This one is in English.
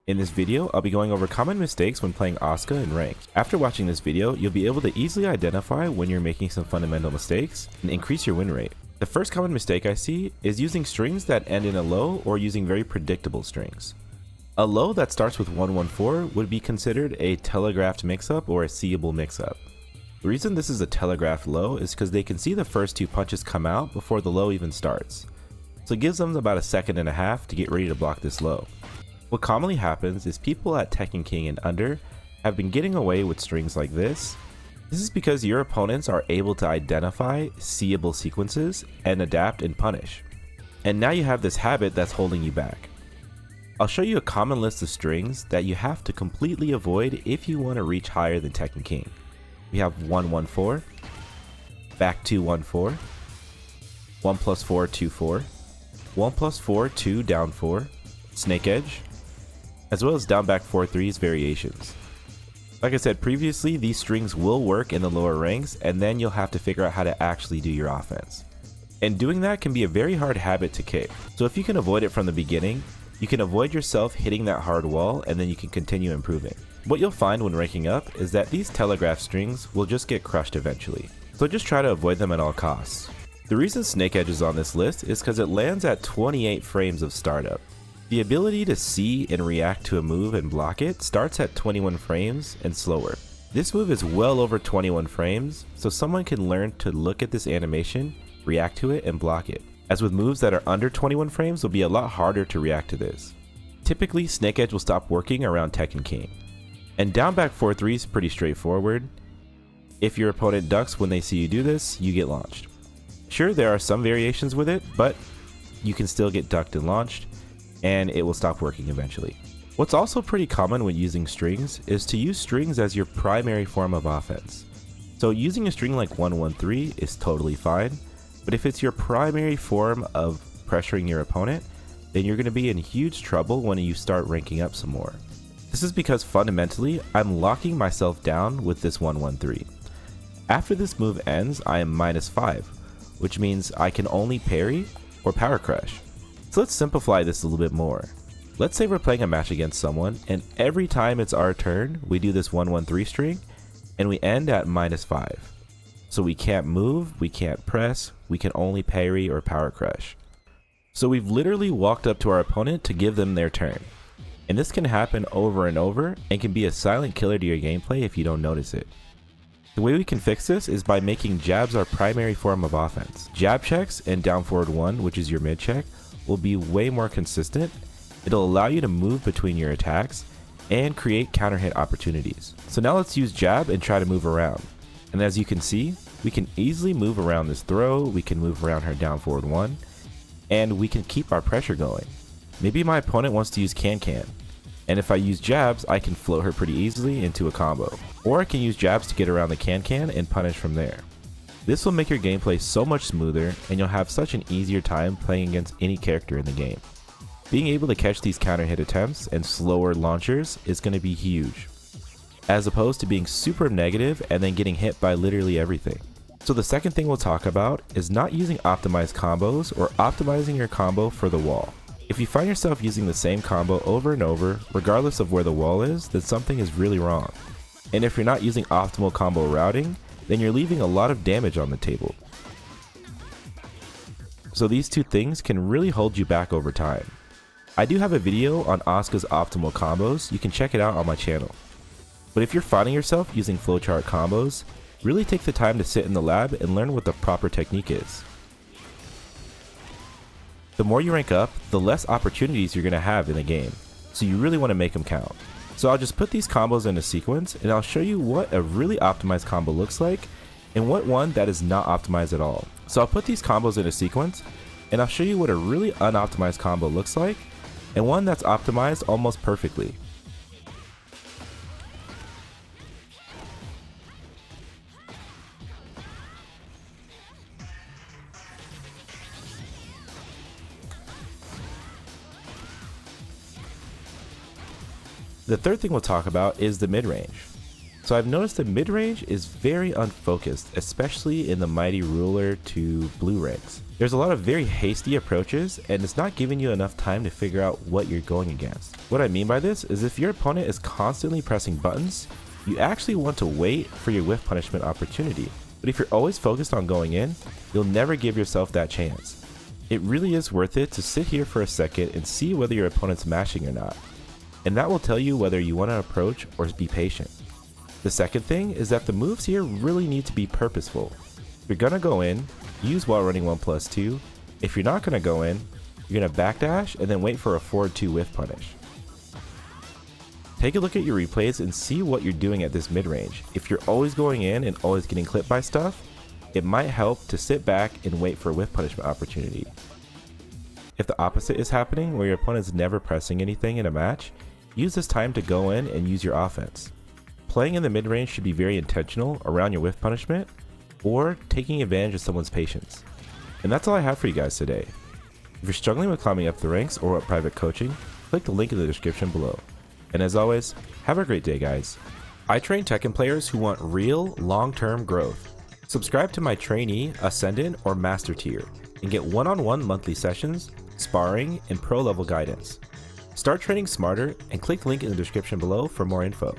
In this video, I'll be going over common mistakes when playing Asuka in ranked. After watching this video, you'll be able to easily identify when you're making some fundamental mistakes and increase your win rate. The first common mistake I see is using strings that end in a low or using very predictable strings. A low that starts with 114 would be considered a telegraphed mix-up or a seeable mix-up. The reason this is a telegraphed low is because they can see the first two punches come out before the low even starts. So it gives them about a second and a half to get ready to block this low. What commonly happens is people at Tekken King and under have been getting away with strings like this. This is because your opponents are able to identify seeable sequences and adapt and punish. And now you have this habit that's holding you back. I'll show you a common list of strings that you have to completely avoid if you want to reach higher than Tekken King. We have 114, back 214, 1 plus 4 2 4, 1 plus 4 2 down 4, snake edge, as well as down back 4-3's variations. Like I said previously, these strings will work in the lower ranks, and then you'll have to figure out how to actually do your offense. And doing that can be a very hard habit to kick. So if you can avoid it from the beginning, you can avoid yourself hitting that hard wall, and then you can continue improving. What you'll find when ranking up is that these telegraph strings will just get crushed eventually. So just try to avoid them at all costs. The reason snake edge is on this list is because it lands at 28 frames of startup. The ability to see and react to a move and block it starts at 21 frames and slower. This move is well over 21 frames, so someone can learn to look at this animation, react to it, and block it. As with moves that are under 21 frames, will be a lot harder to react to this. Typically, snake edge will stop working around Tekken King. And down back 4-3 is pretty straightforward. If your opponent ducks when they see you do this, you get launched. Sure, there are some variations with it, but you can still get ducked and launched, and it will stop working eventually. What's also pretty common when using strings is to use strings as your primary form of offense. So using a string like 113 is totally fine, but if it's your primary form of pressuring your opponent, then you're going to be in huge trouble when you start ranking up some more. This is because fundamentally, I'm locking myself down with this 113. After this move ends, I am -5, which means I can only parry or power crush. So let's simplify this a little bit more. Let's say we're playing a match against someone, and every time it's our turn, we do this 113 string, and we end at -5. So we can't move, we can't press, we can only parry or power crush. So we've literally walked up to our opponent to give them their turn. And this can happen over and over, and can be a silent killer to your gameplay if you don't notice it. The way we can fix this is by making jabs our primary form of offense. Jab checks and down forward 1, which is your mid check, will be way more consistent. It'll allow you to move between your attacks and create counter hit opportunities. So now let's use jab and try to move around. And as you can see, we can easily move around this throw, we can move around her down forward 1, and we can keep our pressure going. Maybe my opponent wants to use can, and if I use jabs, I can float her pretty easily into a combo. Or I can use jabs to get around the can and punish from there. This will make your gameplay so much smoother, and you'll have such an easier time playing against any character in the game. Being able to catch these counter hit attempts and slower launchers is going to be huge, as opposed to being super negative and then getting hit by literally everything. So the second thing we'll talk about is not using optimized combos or optimizing your combo for the wall. If you find yourself using the same combo over and over, regardless of where the wall is, then something is really wrong. And if you're not using optimal combo routing, then you're leaving a lot of damage on the table. So these two things can really hold you back over time. I do have a video on Asuka's optimal combos, you can check it out on my channel. But if you're finding yourself using flowchart combos, really take the time to sit in the lab and learn what the proper technique is. The more you rank up, the less opportunities you're going to have in the game, so you really want to make them count. So I'll just put these combos in a sequence, and I'll show you what a really optimized combo looks like, and what one that is not optimized at all. So I'll put these combos in a sequence, and I'll show you what a really unoptimized combo looks like, and one that's optimized almost perfectly. The third thing we'll talk about is the mid-range. So I've noticed the mid-range is very unfocused, especially in the Mighty Ruler to blue ranks. There's a lot of very hasty approaches, and it's not giving you enough time to figure out what you're going against. What I mean by this is if your opponent is constantly pressing buttons, you actually want to wait for your whiff punishment opportunity. But if you're always focused on going in, you'll never give yourself that chance. It really is worth it to sit here for a second and see whether your opponent's mashing or not. And that will tell you whether you want to approach or be patient. The second thing is that the moves here really need to be purposeful. If you're gonna go in, use while running 1+2. If you're not gonna go in, you're gonna backdash and then wait for a forward 2 whiff punish. Take a look at your replays and see what you're doing at this mid-range. If you're always going in and always getting clipped by stuff, it might help to sit back and wait for a whiff punishment opportunity. If the opposite is happening, where your opponent's never pressing anything in a match, use this time to go in and use your offense. Playing in the mid-range should be very intentional around your whiff punishment or taking advantage of someone's patience. And that's all I have for you guys today. If you're struggling with climbing up the ranks or want private coaching, click the link in the description below. And as always, have a great day, guys. I train Tekken players who want real, long-term growth. Subscribe to my trainee, ascendant, or master tier and get one-on-one monthly sessions, sparring, and pro level guidance. Start training smarter and click the link in the description below for more info.